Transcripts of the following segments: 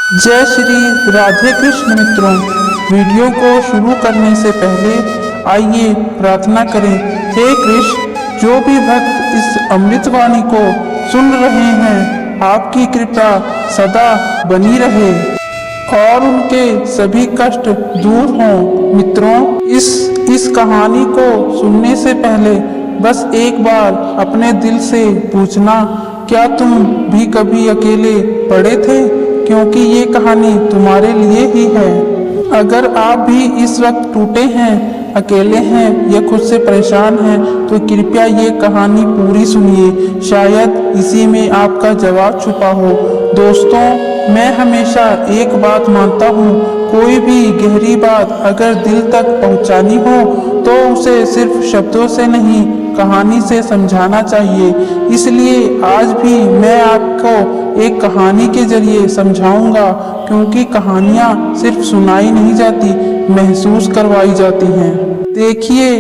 जय श्री राधे कृष्ण मित्रों। वीडियो को शुरू करने से पहले आइए प्रार्थना करें। हे कृष्ण, जो भी भक्त इस अमृत वाणी को सुन रहे हैं, आपकी कृपा सदा बनी रहे और उनके सभी कष्ट दूर हों। मित्रों, इस कहानी को सुनने से पहले बस एक बार अपने दिल से पूछना, क्या तुम भी कभी अकेले पड़े थे? क्योंकि ये कहानी तुम्हारे लिए ही है। अगर आप भी इस वक्त टूटे हैं, अकेले हैं या खुद से परेशान हैं, तो कृपया ये कहानी पूरी सुनिए। शायद इसी में आपका जवाब छुपा हो। दोस्तों, मैं हमेशा एक बात मानता हूँ, कोई भी गहरी बात अगर दिल तक पहुँचानी हो तो उसे सिर्फ शब्दों से नहीं, कहानी से समझाना चाहिए। इसलिए आज भी मैं आपको एक कहानी के जरिए समझाऊंगा, क्योंकि कहानियाँ सिर्फ सुनाई नहीं जाती, महसूस करवाई जाती हैं। देखिए,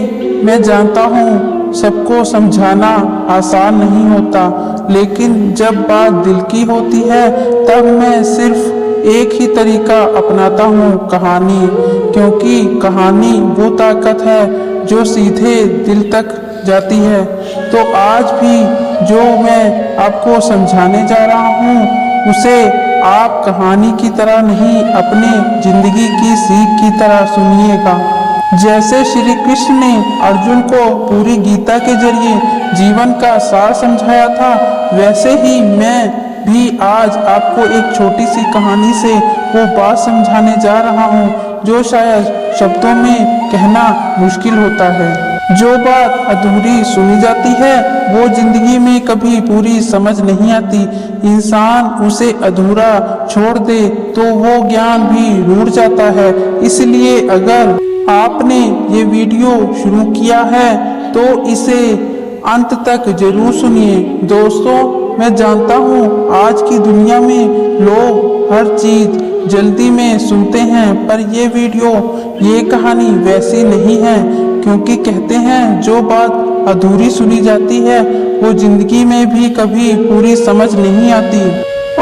मैं जानता हूँ सबको समझाना आसान नहीं होता, लेकिन जब बात दिल की होती है तब मैं सिर्फ एक ही तरीका अपनाता हूँ, कहानी। क्योंकि कहानी वो ताकत है जो सीधे दिल तक जाती है। तो आज भी जो मैं आपको समझाने जा रहा हूँ उसे आप कहानी की तरह नहीं, अपने जिंदगी की सीख की तरह सुनिएगा। जैसे श्री कृष्ण ने अर्जुन को पूरी गीता के जरिए जीवन का सार समझाया था, वैसे ही मैं भी आज आपको एक छोटी सी कहानी से वो बात समझाने जा रहा हूँ जो शायद शब्दों में कहना मुश्किल होता है। जो बात अधूरी सुनी जाती है वो जिंदगी में कभी पूरी समझ नहीं आती। इंसान उसे अधूरा छोड़ दे तो वो ज्ञान भी रूठ जाता है। इसलिए अगर आपने ये वीडियो शुरू किया है तो इसे अंत तक जरूर सुनिए। दोस्तों, मैं जानता हूँ आज की दुनिया में लोग हर चीज जल्दी में सुनते हैं, पर ये वीडियो, ये कहानी वैसी नहीं है। क्योंकि कहते हैं जो बात अधूरी सुनी जाती है वो जिंदगी में भी कभी पूरी समझ नहीं आती।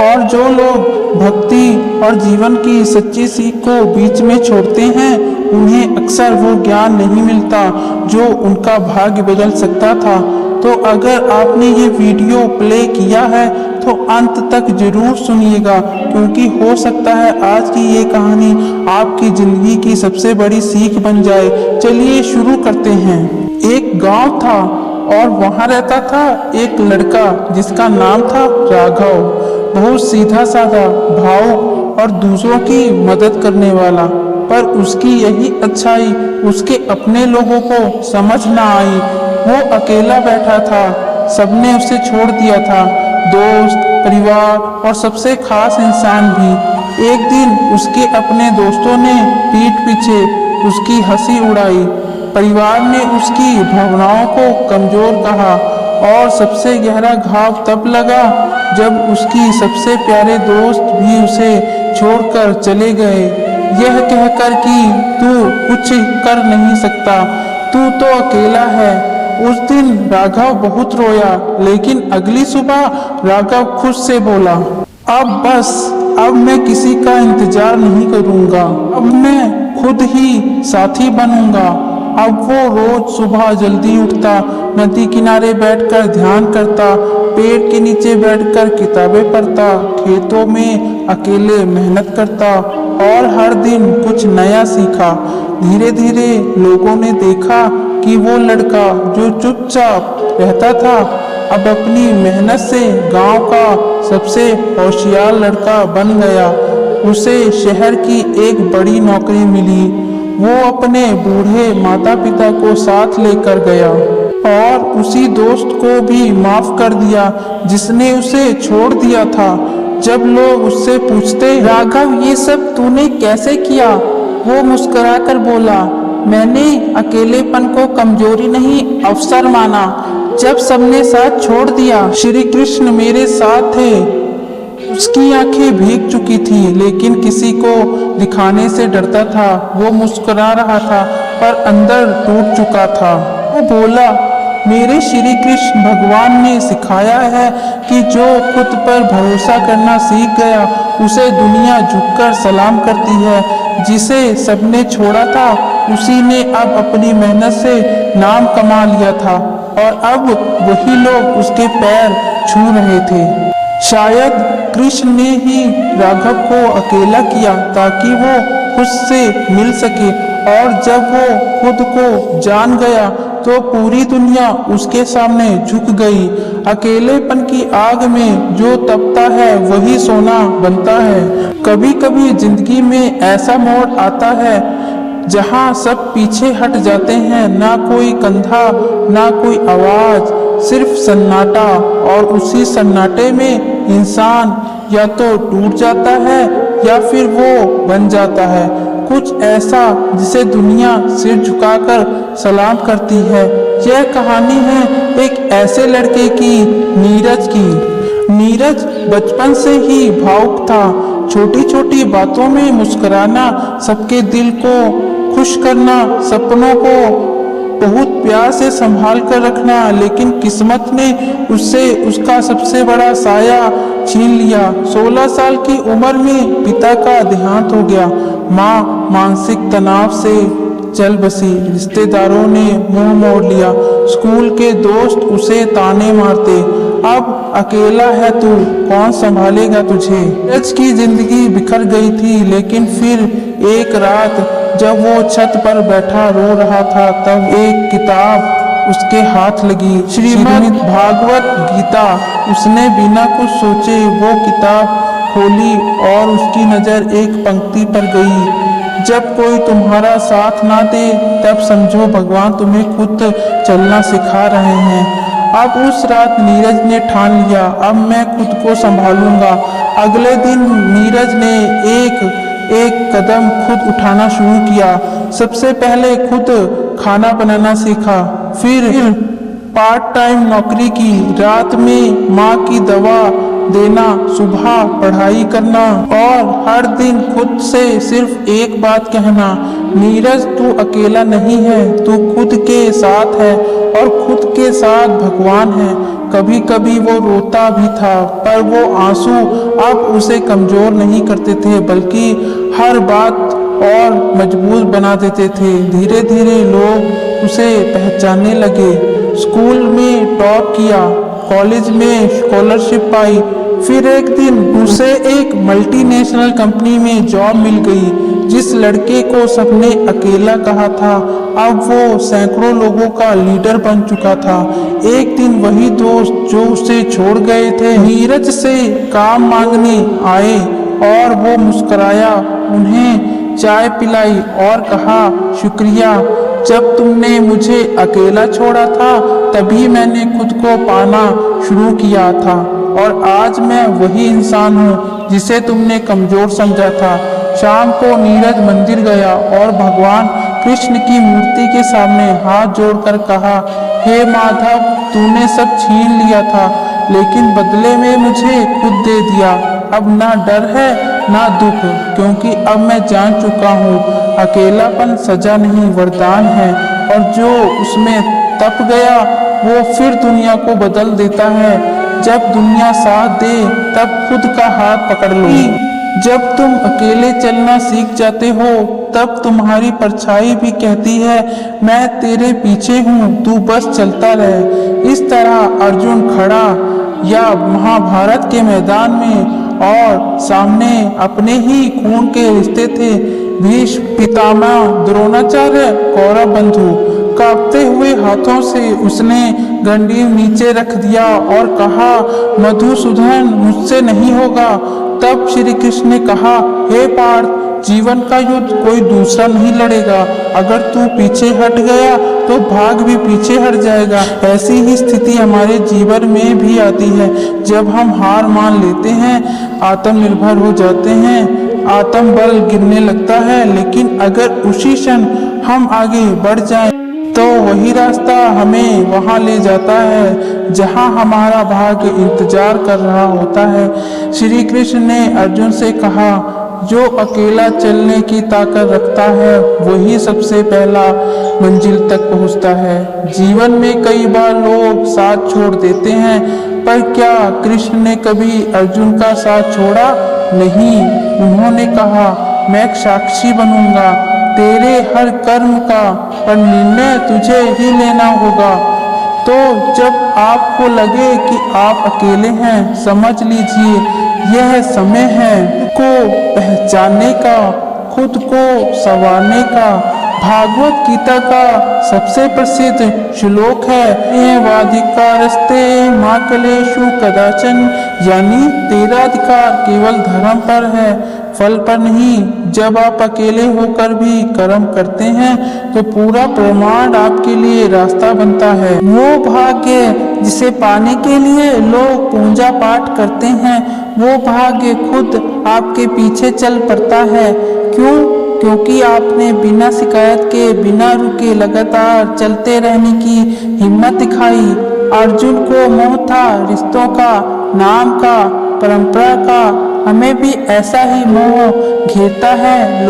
और जो लोग भक्ति और जीवन की सच्ची सीख को बीच में छोड़ते हैं, उन्हें अक्सर वो ज्ञान नहीं मिलता जो उनका भाग्य बदल सकता था। तो अगर आपने ये वीडियो प्ले किया है तो अंत तक जरूर सुनिएगा, क्योंकि हो सकता है आज की ये कहानी आपकी जिंदगी की सबसे बड़ी सीख बन जाए। चलिए शुरू करते हैं। एक गांव था और वहां रहता था एक लड़का जिसका नाम था राघव। बहुत सीधा साधा, भावुक और दूसरों की मदद करने वाला। पर उसकी यही अच्छाई उसके अपने लोगों को समझ ना आई। वो अकेला बैठा था, सबने उसे छोड़ दिया था, दोस्त, परिवार और सबसे खास इंसान भी। एक दिन उसके अपने दोस्तों ने पीठ पीछे उसकी हंसी उड़ाई। परिवार ने उसकी भावनाओं को कमजोर कहा और सबसे गहरा घाव तब लगा जब उसकी सबसे प्यारे दोस्त भी उसे छोड़कर चले गए, यह कहकर कि तू कुछ कर नहीं सकता, तू तो अकेला है। उस दिन राघव बहुत रोया, लेकिन अगली सुबह राघव खुद से बोला, अब बस, अब मैं किसी का इंतजार नहीं करूंगा, अब मैं खुद ही साथी बनूंगा। अब वो रोज सुबह जल्दी उठता, नदी किनारे बैठकर ध्यान करता, पेड़ के नीचे बैठकर किताबें पढ़ता, खेतों में अकेले मेहनत करता और हर दिन कुछ नया सीखा। धीरे धीरे लोगों ने देखा कि वो लड़का जो चुपचाप रहता था अब अपनी मेहनत से गांव का सबसे होशियार लड़का बन गया। उसे शहर की एक बड़ी नौकरी मिली। वो अपने बूढ़े माता पिता को साथ लेकर गया और उसी दोस्त को भी माफ कर दिया जिसने उसे छोड़ दिया था। जब लोग उससे पूछते, राघव ये सब तूने कैसे किया, वो मुस्कुराकर बोला, मैंने अकेलेपन को कमजोरी नहीं, अवसर माना। जब सबने साथ छोड़ दिया, श्री कृष्ण मेरे साथ थे। उसकी आंखें भीग चुकी थी, लेकिन किसी को दिखाने से डरता था। वो मुस्कुरा रहा था पर अंदर टूट चुका था। वो बोला, मेरे श्री कृष्ण भगवान ने सिखाया है कि जो खुद पर भरोसा करना सीख गया उसे दुनिया झुककर सलाम करती है। जिसे सबने छोड़ा था उसी ने अब अपनी मेहनत से नाम कमा लिया था और अब वही लोग उसके पैर छू रहे थे। शायद कृष्ण ने ही राघव को अकेला किया ताकि वो खुद से मिल सके, और जब वो खुद को जान गया तो पूरी दुनिया उसके सामने झुक गई। अकेलेपन की आग में जो तपता है वही सोना बनता है। कभी कभी जिंदगी में ऐसा मोड़ आता है जहाँ सब पीछे हट जाते हैं, ना कोई कंधा ना कोई आवाज, सिर्फ सन्नाटा, और उसी सन्नाटे में इंसान या तो टूट जाता है या फिर वो बन जाता है कुछ ऐसा जिसे दुनिया सिर झुकाकर सलाम करती है। यह कहानी है एक ऐसे लड़के की, नीरज की। नीरज बचपन से ही भावुक था। छोटी छोटी बातों में मुस्कुराना, सबके दिल को खुश करना, सपनों को बहुत प्यार से संभाल कर रखना, लेकिन किस्मत ने उससे उसका सबसे बड़ा साया छीन लिया। 16 साल की उम्र में पिता का देहांत हो गया। माँ मानसिक तनाव से चल बसी। रिश्तेदारों ने मुंह मोड़ लिया। स्कूल के दोस्त उसे ताने मारते, अब अकेला है तू, कौन संभालेगा तुझे। नीरज की जिंदगी बिखर गई थी, लेकिन फिर एक रात जब वो छत पर बैठा रो रहा था तब एक किताब उसके हाथ लगी, श्रीमद् भागवत गीता। उसने बिना कुछ सोचे वो किताब खोली और उसकी नजर एक पंक्ति पर गई, जब कोई तुम्हारा साथ ना दे तब समझो भगवान तुम्हें खुद चलना सिखा रहे हैं। अब उस रात नीरज ने ठान लिया, अब मैं खुद को संभालूंगा। अगले दिन नीरज ने एक कदम खुद उठाना शुरू किया। सबसे पहले खुद खाना बनाना सीखा, फिर पार्ट टाइम नौकरी की, रात में माँ की दवा देना, सुबह पढ़ाई करना और हर दिन खुद से सिर्फ एक बात कहना, नीरज तू अकेला नहीं है, तू खुद के साथ है और खुद के साथ भगवान है। कभी कभी वो रोता भी था, पर वो आंसू अब उसे कमजोर नहीं करते थे, बल्कि हर बात और मजबूत बना देते थे। धीरे धीरे लोग उसे पहचानने लगे। स्कूल में टॉप किया, कॉलेज में स्कॉलरशिप पाई, फिर एक दिन उसे एक मल्टीनेशनल कंपनी में जॉब मिल गई। जिस लड़के को सबने अकेला कहा था, अब वो सैकड़ों लोगों का लीडर बन चुका था। एक दिन वही दोस्त जो उसे छोड़ गए थे नीरज से काम मांगने आए और वो मुस्कुराया, उन्हें चाय पिलाई और कहा, शुक्रिया, जब तुमने मुझे अकेला छोड़ा था तभी मैंने खुद को पाना शुरू किया था और आज मैं वही इंसान हूँ जिसे तुमने कमजोर समझा था। शाम को नीरज मंदिर गया और भगवान कृष्ण की मूर्ति के सामने हाथ जोड़कर कहा, हे माधव, तूने सब छीन लिया था लेकिन बदले में मुझे खुद दे दिया। अब ना डर है ना दुख, क्योंकि अब मैं जान चुका हूँ अकेलापन सजा नहीं वरदान है, और जो उसमें तप गया वो फिर दुनिया को बदल देता है। जब दुनिया साथ दे तब खुद का हाथ पकड़ लो। जब तुम अकेले चलना सीख जाते हो तब तुम्हारी परछाई भी कहती है, मैं तेरे पीछे हूँ, तू बस चलता रहे। इस तरह अर्जुन खड़ा या महाभारत के मैदान में और सामने अपने ही खून के रिश्ते थे, भीष्म पितामह, द्रोणाचार्य, कौरव बंधु। कांपते हुए हाथों से उसने गंडीव नीचे रख दिया और कहा, मधुसूदन, मुझसे नहीं होगा। तब श्री कृष्ण ने कहा, हे पार्थ, जीवन का युद्ध कोई दूसरा नहीं लड़ेगा। अगर तू पीछे हट गया तो भाग भी पीछे हट जाएगा। ऐसी ही स्थिति हमारे जीवन में भी आती है। जब हम हार मान लेते हैं, आत्मनिर्भर हो जाते हैं, आत्मबल गिरने लगता है, लेकिन अगर उसी क्षण हम आगे बढ़ जाएं तो वही रास्ता हमें वहां ले जाता है जहां हमारा भाग्य इंतजार कर रहा होता है। श्री कृष्ण ने अर्जुन से कहा, जो अकेला चलने की ताकत रखता है वही सबसे पहला मंजिल तक पहुंचता है। जीवन में कई बार लोग साथ छोड़ देते हैं, पर क्या कृष्ण ने कभी अर्जुन का साथ छोड़ा? नहीं। उन्होंने कहा, मैं साक्षी बनूंगा तेरे हर कर्म का, पर निर्णय तुझे ही लेना होगा। तो जब आपको लगे कि आप अकेले हैं, समझ लीजिए यह समय है को पहचानने का, खुद को संवारने का। भागवत गीता का सबसे प्रसिद्ध श्लोक है, वाधिकारस्ते मां कलेषु कदाचन, यानी तेरा अधिकार केवल धर्म पर है, फल पर नहीं। जब आप अकेले होकर भी कर्म करते हैं तो पूरा ब्रह्मांड आपके लिए रास्ता बनता है। वो भाग्य जिसे पाने के लिए लोग पूजा पाठ करते हैं, वो भाग्य खुद आपके पीछे चल पड़ता है। क्यों? क्योंकि आपने बिना शिकायत के, बिना रुके लगातार चलते रहने की हिम्मत दिखाई। अर्जुन को मोह था रिश्तों का, नाम का, परंपरा का। हमें भी ऐसा ही मोह घेरता है।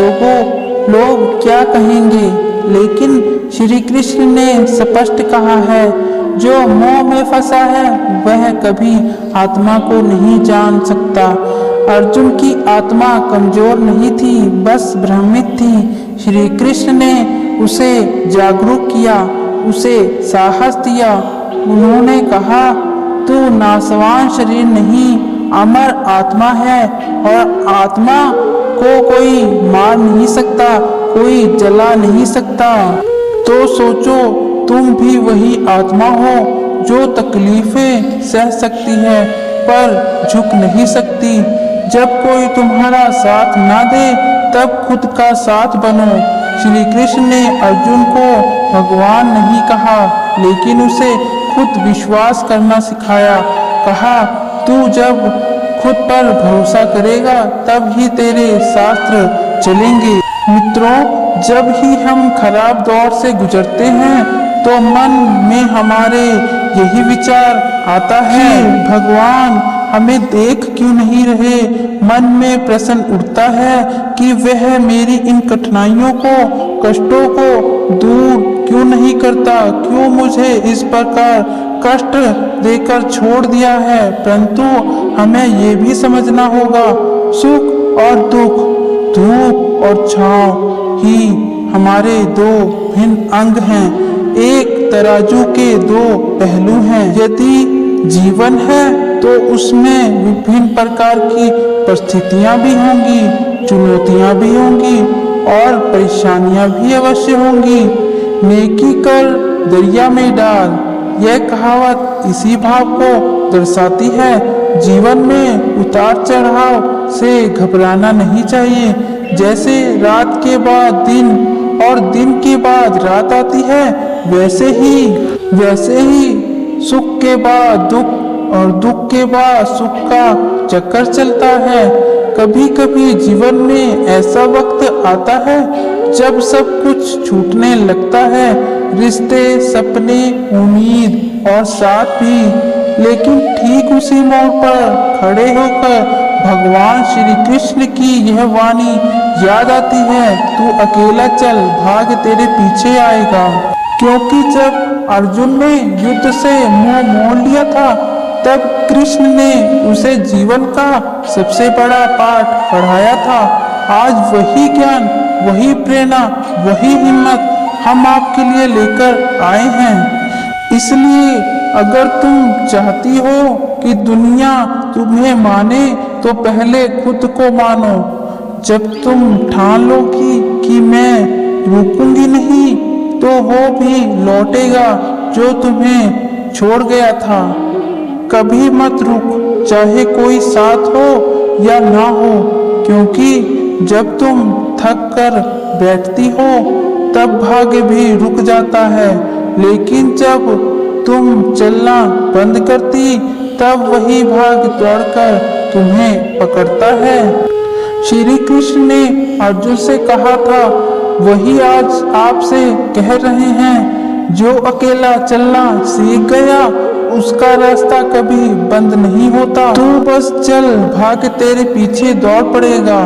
लोग क्या कहेंगे? लेकिन श्री कृष्ण ने स्पष्ट कहा है, जो मोह में फंसा है वह कभी आत्मा को नहीं जान सकता। अर्जुन की आत्मा कमजोर नहीं थी, बस भ्रमित थी। श्री कृष्ण ने उसे जागरूक किया, उसे साहस दिया। उन्होंने कहा, तू नाशवान शरीर नहीं, अमर आत्मा है, और आत्मा को कोई मार नहीं सकता, कोई जला नहीं सकता। तो सोचो, तुम भी वही आत्मा हो जो तकलीफें सह सकती है पर झुक नहीं सकती। जब कोई तुम्हारा साथ ना दे तब खुद का साथ बनो। श्री कृष्ण ने अर्जुन को भगवान नहीं कहा, लेकिन उसे खुद विश्वास करना सिखाया। कहा, तू जब खुद पर भरोसा करेगा तब ही तेरे शास्त्र चलेंगे। मित्रों, जब ही हम खराब दौर से गुजरते हैं तो मन में हमारे यही विचार आता है, भगवान हमें देख क्यों नहीं रहे। मन में प्रश्न उठता है कि वह मेरी इन कठिनाइयों को, कष्टों को दूर क्यों नहीं करता, क्यों मुझे इस प्रकार कष्ट देकर छोड़ दिया है। परंतु हमें ये भी समझना होगा, सुख और दुख, धूप और छांव ही हमारे दो भिन्न अंग हैं। एक तराजू के दो पहलू हैं। यदि जीवन है तो उसमें विभिन्न प्रकार की परिस्थितियां भी होंगी, चुनौतियां भी होंगी और परेशानियां भी अवश्य होंगी। नेकी कर दरिया में डाल, यह कहावत इसी भाव को दर्शाती है। जीवन में उतार चढ़ाव से घबराना नहीं चाहिए। जैसे रात के बाद दिन और दिन के बाद रात आती है, वैसे ही सुख के बाद दुख और दुख के बाद सुख का चक्कर चलता है। कभी कभी जीवन में ऐसा वक्त आता है जब सब कुछ छूटने लगता है, रिश्ते, सपने, उम्मीद और साथ भी। लेकिन ठीक उसी मोड़ पर खड़े होकर भगवान श्री कृष्ण की यह वाणी याद आती है, तू अकेला चल, भाग तेरे पीछे आएगा। क्योंकि जब अर्जुन ने युद्ध से मुंह मोड़ लिया था, तब कृष्ण ने उसे जीवन का सबसे बड़ा पाठ पढ़ाया था। आज वही ज्ञान, वही प्रेरणा, वही हिम्मत हम आपके लिए लेकर आए हैं। इसलिए अगर तुम चाहती हो कि दुनिया तुम्हें माने तो पहले खुद को मानो। जब तुम ठान लोगी कि मैं रुकूंगी नहीं, तो वो भी लौटेगा जो तुम्हें छोड़ गया था। कभी मत रुक, चाहे कोई साथ हो या ना हो, क्योंकि जब तुम थक कर बैठती हो तब भाग्य भी रुक जाता है। लेकिन जब तुम चलना बंद करती तब वही भाग्य दौड़कर तुम्हें पकड़ता है। श्री कृष्ण ने अर्जुन से कहा था, वही आज आपसे कह रहे हैं। जो अकेला चलना सीख गया उसका रास्ता कभी बंद नहीं होता। तू बस चल, भाग्य तेरे पीछे दौड़ पड़ेगा।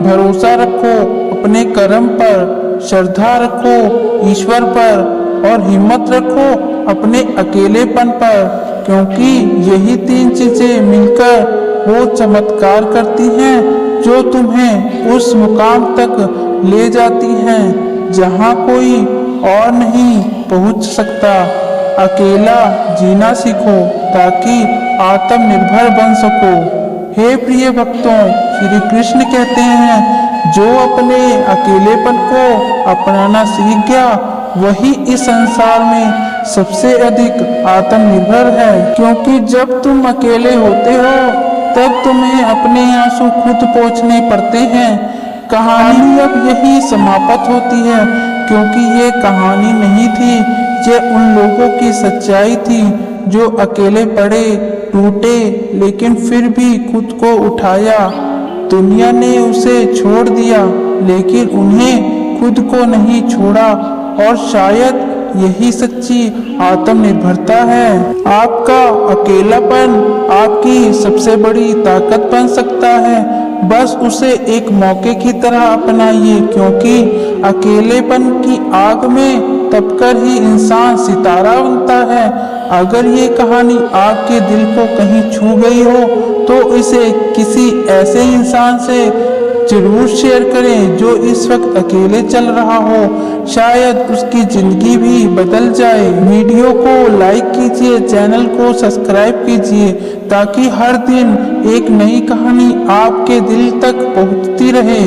भरोसा रखो अपने कर्म पर, श्रद्धा रखो ईश्वर पर और हिम्मत रखो अपने अकेलेपन पर, क्योंकि यही तीन चीजें मिलकर वो चमत्कार करती हैं जो तुम्हें उस मुकाम तक ले जाती हैं जहाँ कोई और नहीं पहुँच सकता। अकेला जीना सीखो ताकि आत्मनिर्भर बन सको। हे प्रिय भक्तों, श्री कृष्ण कहते हैं जो अपने अकेलेपन को अपनाना सीख गया वही इस संसार में सबसे अधिक आत्मनिर्भर है। क्योंकि जब तुम अकेले होते हो तब तुम्हें अपने आंसू खुद पोंछने पड़ते हैं। कहानी अब यही समाप्त होती है, क्योंकि ये कहानी नहीं थी, ये उन लोगों की सच्चाई थी जो अकेले पड़े, टूटे, लेकिन फिर भी खुद को उठाया। दुनिया ने उसे छोड़ दिया, लेकिन उन्हें खुद को नहीं छोड़ा। और शायद यही सच्ची आत्मनिर्भरता है। आपका अकेलापन आपकी सबसे बड़ी ताकत बन सकता है, बस उसे एक मौके की तरह अपनाइए, क्योंकि अकेलेपन की आग में तपकर ही इंसान सितारा बनता है। अगर ये कहानी आपके दिल को कहीं छू गई हो तो इसे किसी ऐसे इंसान से जरूर शेयर करें जो इस वक्त अकेले चल रहा हो, शायद उसकी जिंदगी भी बदल जाए। वीडियो को लाइक कीजिए, चैनल को सब्सक्राइब कीजिए ताकि हर दिन एक नई कहानी आपके दिल तक पहुंचती रहे।